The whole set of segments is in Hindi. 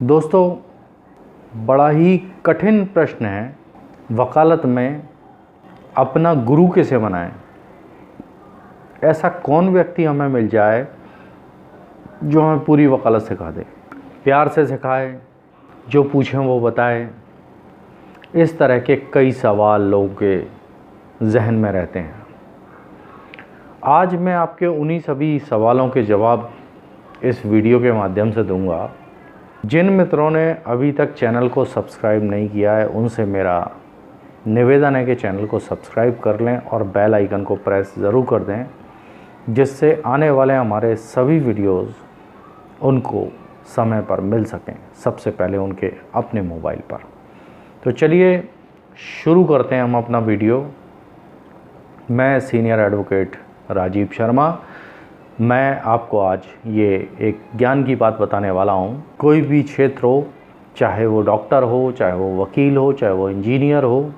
दोस्तों, बड़ा ही कठिन प्रश्न है वकालत में अपना गुरु कैसे बनाएं। ऐसा कौन व्यक्ति हमें मिल जाए जो हमें पूरी वकालत सिखा दे, प्यार से सिखाए, जो पूछें वो बताए। इस तरह के कई सवाल लोगों के जहन में रहते हैं। आज मैं आपके उन्हीं सभी सवालों के जवाब इस वीडियो के माध्यम से दूंगा। जिन मित्रों ने अभी तक चैनल को सब्सक्राइब नहीं किया है, उनसे मेरा निवेदन है कि चैनल को सब्सक्राइब कर लें और बेल आइकन को प्रेस ज़रूर कर दें, जिससे आने वाले हमारे सभी वीडियोस उनको समय पर मिल सकें, सबसे पहले उनके अपने मोबाइल पर। तो चलिए शुरू करते हैं हम अपना वीडियो। मैं सीनियर एडवोकेट राजीव शर्मा, मैं आपको आज ये एक ज्ञान की बात बताने वाला हूँ। कोई भी क्षेत्र हो, चाहे वो डॉक्टर हो, चाहे वो वकील हो, चाहे वो इंजीनियर हो,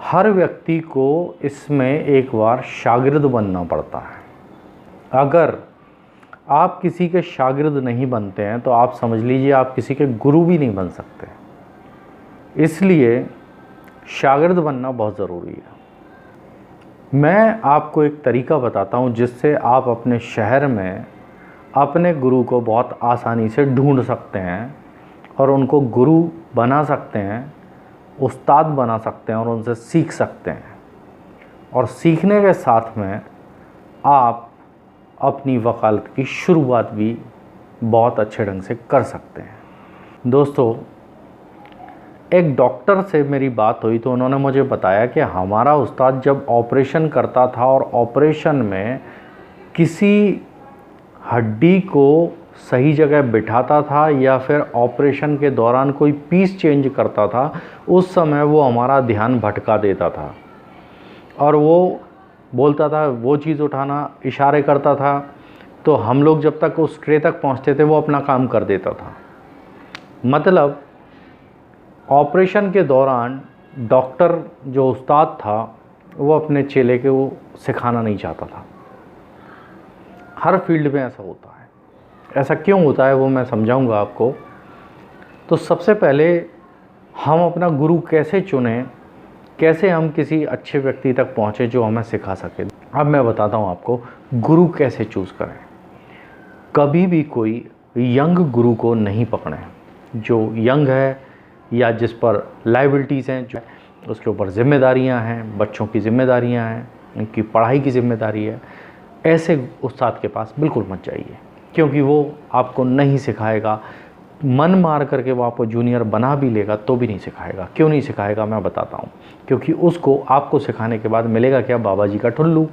हर व्यक्ति को इसमें एक बार शागिर्द बनना पड़ता है। अगर आप किसी के शागिर्द नहीं बनते हैं तो आप समझ लीजिए आप किसी के गुरु भी नहीं बन सकते। इसलिए शागिर्द बनना बहुत ज़रूरी है। मैं आपको एक तरीका बताता हूँ जिससे आप अपने शहर में अपने गुरु को बहुत आसानी से ढूंढ सकते हैं और उनको गुरु बना सकते हैं, उस्ताद बना सकते हैं और उनसे सीख सकते हैं। और सीखने के साथ में आप अपनी वकालत की शुरुआत भी बहुत अच्छे ढंग से कर सकते हैं। दोस्तों, एक डॉक्टर से मेरी बात हुई तो उन्होंने मुझे बताया कि हमारा उस्ताद जब ऑपरेशन करता था और ऑपरेशन में किसी हड्डी को सही जगह बिठाता था या फिर ऑपरेशन के दौरान कोई पीस चेंज करता था, उस समय वो हमारा ध्यान भटका देता था और वो बोलता था वो चीज़ उठाना, इशारे करता था, तो हम लोग जब तक उस ट्रे तक पहुंचते थे वो अपना काम कर देता था। मतलब ऑपरेशन के दौरान डॉक्टर जो उस्ताद था वो अपने चेले को सिखाना नहीं चाहता था। हर फील्ड में ऐसा होता है। ऐसा क्यों होता है वो मैं समझाऊंगा आपको। तो सबसे पहले हम अपना गुरु कैसे चुनें, कैसे हम किसी अच्छे व्यक्ति तक पहुँचे जो हमें सिखा सके। अब मैं बताता हूँ आपको गुरु कैसे चूज़ करें। कभी भी कोई यंग गुरु को नहीं पकड़ें। जो यंग है या जिस पर लाइबिलिटीज़ हैं, जो उसके ऊपर ज़िम्मेदारियां हैं, बच्चों की ज़िम्मेदारियां हैं, उनकी पढ़ाई की ज़िम्मेदारी है, ऐसे उस्ताद के पास बिल्कुल मत जाइए, क्योंकि वो आपको नहीं सिखाएगा। मन मार करके वो आपको जूनियर बना भी लेगा तो भी नहीं सिखाएगा। क्यों नहीं सिखाएगा मैं बताता हूँ। क्योंकि उसको आपको सिखाने के बाद मिलेगा क्या, बाबा जी का ठुल्लू।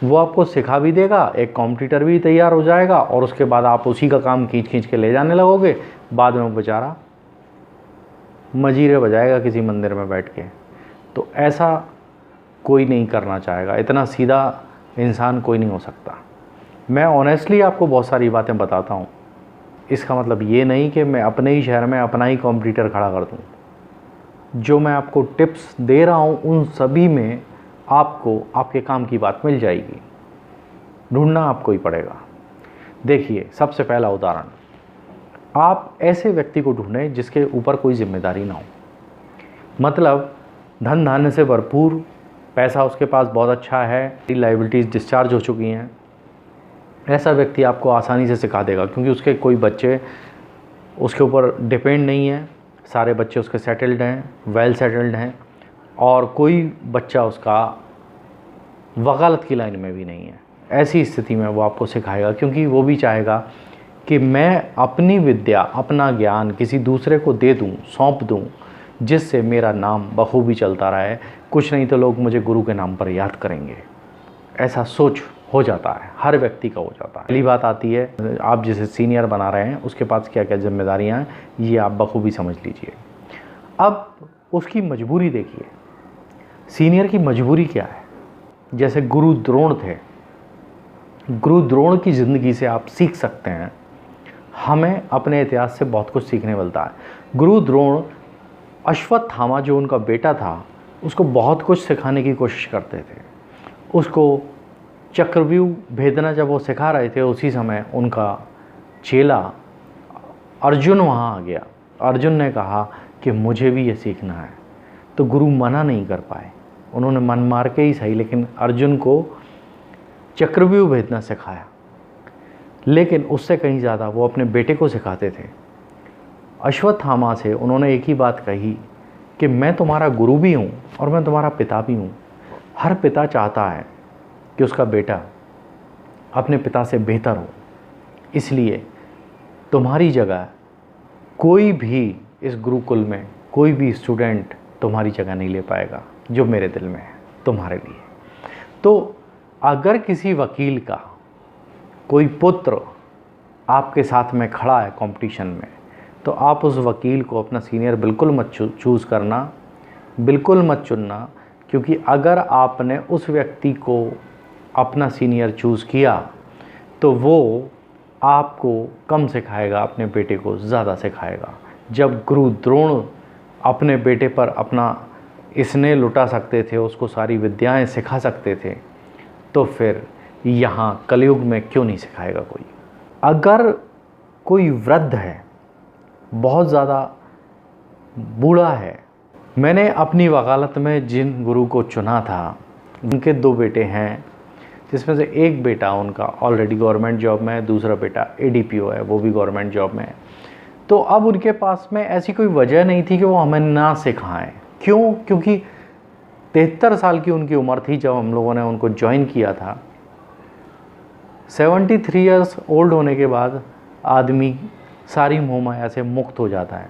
वो आपको सिखा भी देगा, एक कॉम्पिटिटर भी तैयार हो जाएगा और उसके बाद आप उसी का काम खींच खींच के ले जाने लगोगे। बाद में वो बेचारा मजीरे बजाएगा किसी मंदिर में बैठ के। तो ऐसा कोई नहीं करना चाहेगा। इतना सीधा इंसान कोई नहीं हो सकता। मैं ऑनेस्टली आपको बहुत सारी बातें बताता हूँ। इसका मतलब ये नहीं कि मैं अपने ही शहर में अपना ही कॉम्पिटिटर खड़ा कर दूँ। जो मैं आपको टिप्स दे रहा हूँ उन सभी में आपको आपके काम की बात मिल जाएगी। ढूंढना आपको ही पड़ेगा। देखिए, सबसे पहला उदाहरण, आप ऐसे व्यक्ति को ढूंढें जिसके ऊपर कोई जिम्मेदारी ना हो। मतलब धन धान्य से भरपूर, पैसा उसके पास बहुत अच्छा है, लाइबिलिटीज़ डिस्चार्ज हो चुकी हैं। ऐसा व्यक्ति आपको आसानी से सिखा देगा, क्योंकि उसके कोई बच्चे उसके ऊपर डिपेंड नहीं हैं। सारे बच्चे उसके सेटल्ड हैं, वेल सेटल्ड हैं, और कोई बच्चा उसका वकालत की लाइन में भी नहीं है। ऐसी स्थिति में वो आपको सिखाएगा, क्योंकि वो भी चाहेगा कि मैं अपनी विद्या, अपना ज्ञान किसी दूसरे को दे दूं, सौंप दूं, जिससे मेरा नाम बखूबी चलता रहे। कुछ नहीं तो लोग मुझे गुरु के नाम पर याद करेंगे। ऐसा सोच हो जाता है, हर व्यक्ति का हो जाता है। पहली बात आती है, आप जिसे सीनियर बना रहे हैं उसके पास क्या क्या जिम्मेदारियां हैं, ये आप बखूबी समझ लीजिए। अब उसकी मजबूरी देखिए, सीनियर की मजबूरी क्या है। जैसे गुरु द्रोण थे, गुरु द्रोण की ज़िंदगी से आप सीख सकते हैं। हमें अपने इतिहास से बहुत कुछ सीखने मिलता है। गुरु द्रोण अश्वत्थामा जो उनका बेटा था उसको बहुत कुछ सिखाने की कोशिश करते थे। उसको चक्रव्यूह भेदना जब वो सिखा रहे थे, उसी समय उनका चेला अर्जुन वहाँ आ गया। अर्जुन ने कहा कि मुझे भी ये सीखना है, तो गुरु मना नहीं कर पाए। उन्होंने मन मार के ही सही, लेकिन अर्जुन को चक्रव्यूह भेदना सिखाया। लेकिन उससे कहीं ज़्यादा वो अपने बेटे को सिखाते थे। अश्वत्थामा से उन्होंने एक ही बात कही कि मैं तुम्हारा गुरु भी हूँ और मैं तुम्हारा पिता भी हूँ। हर पिता चाहता है कि उसका बेटा अपने पिता से बेहतर हो, इसलिए तुम्हारी जगह कोई भी इस गुरुकुल में कोई भी स्टूडेंट तुम्हारी जगह नहीं ले पाएगा जो मेरे दिल में है तुम्हारे लिए। तो अगर किसी वकील का कोई पुत्र आपके साथ में खड़ा है कंपटीशन में, तो आप उस वकील को अपना सीनियर बिल्कुल मत चूज़ करना, बिल्कुल मत चुनना, क्योंकि अगर आपने उस व्यक्ति को अपना सीनियर चूज़ किया तो वो आपको कम सिखाएगा, अपने बेटे को ज़्यादा सिखाएगा। जब गुरु द्रोण अपने बेटे पर अपना स्नेह लुटा सकते थे, उसको सारी विद्याएं सिखा सकते थे, तो फिर यहाँ कलयुग में क्यों नहीं सिखाएगा कोई। अगर कोई वृद्ध है, बहुत ज़्यादा बूढ़ा है, मैंने अपनी वकालत में जिन गुरु को चुना था उनके 2 बेटे हैं, जिसमें से एक बेटा उनका ऑलरेडी गवर्नमेंट जॉब में है, दूसरा बेटा ADPO है, वो भी गवर्नमेंट जॉब में है। तो अब उनके पास में ऐसी कोई वजह नहीं थी कि वो हमें ना सिखाएं। क्यों? क्योंकि 73 साल की उनकी उम्र थी जब हम लोगों ने उनको ज्वाइन किया था। 73 ईयर्स ओल्ड होने के बाद आदमी सारी मोह माया से मुक्त हो जाता है।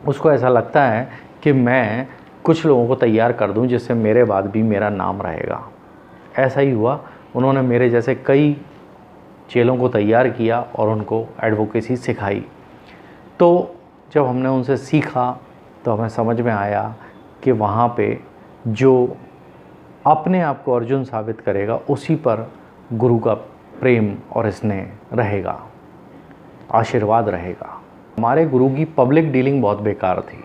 उसको ऐसा लगता है कि मैं कुछ लोगों को तैयार कर दूं जिससे मेरे बाद भी मेरा नाम रहेगा। ऐसा ही हुआ, उन्होंने मेरे जैसे कई चेलों को तैयार किया और उनको एडवोकेसी सिखाई। तो जब हमने उनसे सीखा तो हमें समझ में आया कि वहाँ पे जो अपने आप को अर्जुन साबित करेगा, उसी पर गुरु का प्रेम और स्नेह रहेगा, आशीर्वाद रहेगा। हमारे गुरु की पब्लिक डीलिंग बहुत बेकार थी।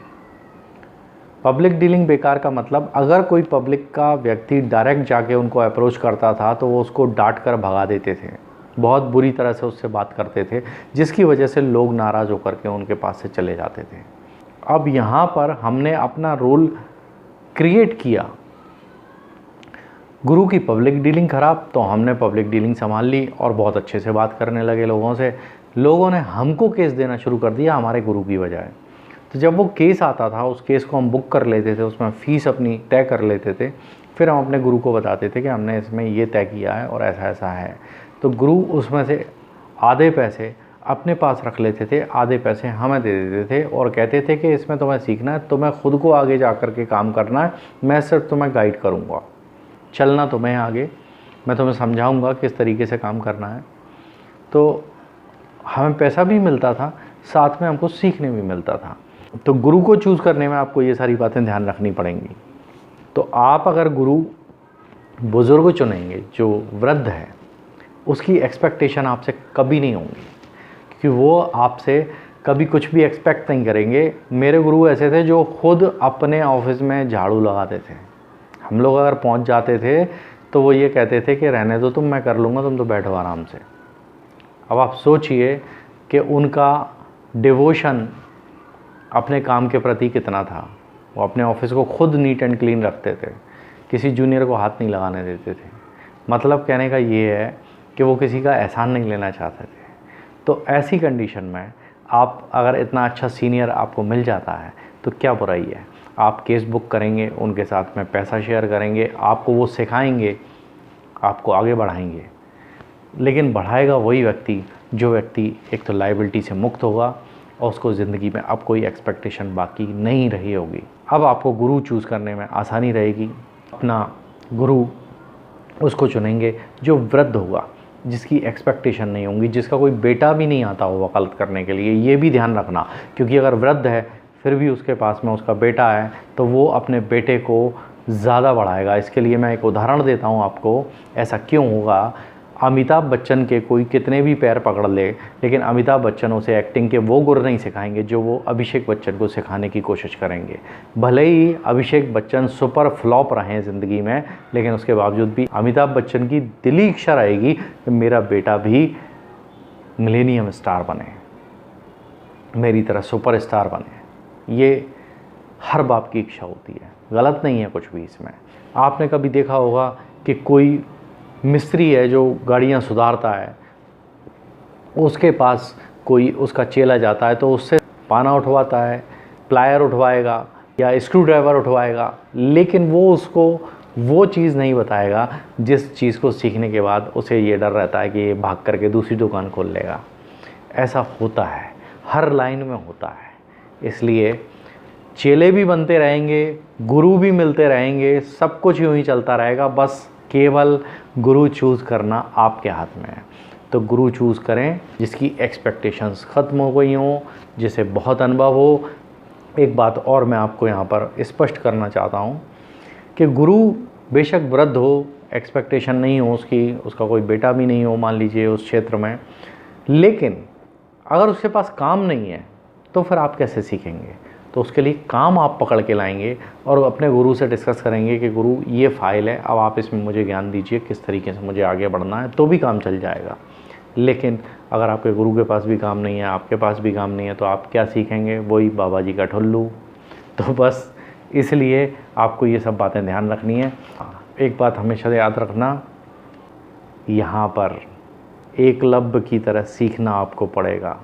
पब्लिक डीलिंग बेकार का मतलब, अगर कोई पब्लिक का व्यक्ति डायरेक्ट जाके उनको अप्रोच करता था तो वो उसको डांट कर भगा देते थे, बहुत बुरी तरह से उससे बात करते थे, जिसकी वजह से लोग नाराज़ होकर के उनके पास से चले जाते थे। अब यहाँ पर हमने अपना रोल क्रिएट किया। गुरु की पब्लिक डीलिंग ख़राब, तो हमने पब्लिक डीलिंग संभाल ली और बहुत अच्छे से बात करने लगे लोगों से। लोगों ने हमको केस देना शुरू कर दिया हमारे गुरु की बजाय। तो जब वो केस आता था, उस केस को हम बुक कर लेते थे, उसमें फ़ीस अपनी तय कर लेते थे, फिर हम अपने गुरु को बताते थे कि हमने इसमें ये तय किया है और ऐसा ऐसा है। तो गुरु उसमें से आधे पैसे अपने पास रख लेते थे, आधे पैसे हमें दे देते थे और कहते थे कि इसमें तुम्हें सीखना है, तुम्हें खुद को आगे जा कर के काम करना है, मैं सिर्फ तुम्हें गाइड करूँगा, चलना तुम्हें आगे, मैं तुम्हें समझाऊँगा किस तरीके से काम करना है। तो हमें पैसा भी मिलता था, साथ में हमको सीखने भी मिलता था। तो गुरु को चूज़ करने में आपको ये सारी बातें ध्यान रखनी पड़ेंगी। तो आप अगर गुरु बुज़ुर्ग चुनेंगे जो वृद्ध है, उसकी एक्सपेक्टेशन आपसे कभी नहीं होंगी, क्योंकि वो आपसे कभी कुछ भी एक्सपेक्ट नहीं करेंगे। मेरे गुरु ऐसे थे जो खुद अपने ऑफिस में झाड़ू लगाते थे। हम लोग अगर पहुंच जाते थे तो वो ये कहते थे कि रहने दो तुम, मैं कर लूँगा, तुम तो बैठो आराम से। अब आप सोचिए कि उनका डिवोशन अपने काम के प्रति कितना था। वो अपने ऑफिस को खुद नीट एंड क्लीन रखते थे, किसी जूनियर को हाथ नहीं लगाने देते थे। मतलब कहने का ये है कि वो किसी का एहसान नहीं लेना चाहते थे। तो ऐसी कंडीशन में आप अगर इतना अच्छा सीनियर आपको मिल जाता है तो क्या बुराई है। आप केस बुक करेंगे, उनके साथ में पैसा शेयर करेंगे, आपको वो सिखाएंगे, आपको आगे बढ़ाएंगे। लेकिन बढ़ाएगा वही व्यक्ति जो व्यक्ति एक तो लायबिलिटी से मुक्त होगा और उसको ज़िंदगी में अब कोई एक्सपेक्टेशन बाकी नहीं रही होगी। अब आपको गुरु चूज़ करने में आसानी रहेगी। अपना गुरु उसको चुनेंगे जो वृद्ध होगा, जिसकी एक्सपेक्टेशन नहीं होंगी, जिसका कोई बेटा भी नहीं आता हो वकालत करने के लिए। ये भी ध्यान रखना, क्योंकि अगर वृद्ध है फिर भी उसके पास में उसका बेटा है तो वो अपने बेटे को ज़्यादा बढ़ाएगा। इसके लिए मैं एक उदाहरण देता हूँ आपको। ऐसा क्यों होगा? अमिताभ बच्चन के कोई कितने भी पैर पकड़ ले, लेकिन अमिताभ बच्चन उसे एक्टिंग के वो गुर नहीं सिखाएंगे जो वो अभिषेक बच्चन को सिखाने की कोशिश करेंगे। भले ही अभिषेक बच्चन सुपर फ्लॉप रहे ज़िंदगी में, लेकिन उसके बावजूद भी अमिताभ बच्चन की दिली इच्छा रहेगी कि मेरा बेटा भी मिलेनियम स्टार बने। मेरी तरह सुपरस्टार बने। ये हर बाप की इच्छा होती है, गलत नहीं है कुछ भी इसमें। आपने कभी देखा होगा कि कोई मिस्त्री है जो गाड़ियाँ सुधारता है, उसके पास कोई उसका चेला जाता है तो उससे पाना उठवाता है, प्लायर उठवाएगा या स्क्रू ड्राइवर उठवाएगा, लेकिन वो उसको वो चीज़ नहीं बताएगा जिस चीज़ को सीखने के बाद उसे ये डर रहता है कि ये भाग करके दूसरी दुकान खोल लेगा। ऐसा होता है, हर लाइन में होता है। इसलिए चेले भी बनते रहेंगे, गुरु भी मिलते रहेंगे, सब कुछ यूँ ही चलता रहेगा, बस केवल गुरु चूज़ करना आपके हाथ में है। तो गुरु चूज़ करें जिसकी एक्सपेक्टेशंस ख़त्म हो गई हों, जिसे बहुत अनुभव हो। एक बात और मैं आपको यहाँ पर स्पष्ट करना चाहता हूँ कि गुरु बेशक वृद्ध हो, एक्सपेक्टेशन नहीं हो उसकी, उसका कोई बेटा भी नहीं हो मान लीजिए उस क्षेत्र में, लेकिन अगर उसके पास काम नहीं है तो फिर आप कैसे सीखेंगे? तो उसके लिए काम आप पकड़ के लाएंगे और अपने गुरु से डिस्कस करेंगे कि गुरु ये फ़ाइल है, अब आप इसमें मुझे ज्ञान दीजिए किस तरीके से मुझे आगे बढ़ना है, तो भी काम चल जाएगा। लेकिन अगर आपके गुरु के पास भी काम नहीं है, आपके पास भी काम नहीं है, तो आप क्या सीखेंगे? वही बाबा जी का ठुल्लू। तो बस इसलिए आपको ये सब बातें ध्यान रखनी है। एक बात हमेशा याद रखना, यहाँ पर एकलव्य की तरह सीखना आपको पड़ेगा।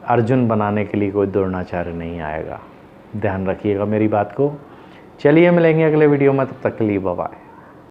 अर्जुन बनाने के लिए कोई द्रोणाचार्य नहीं आएगा। ध्यान रखिएगा मेरी बात को। चलिए मिलेंगे अगले वीडियो में, तब तक के लिए बाय बाय।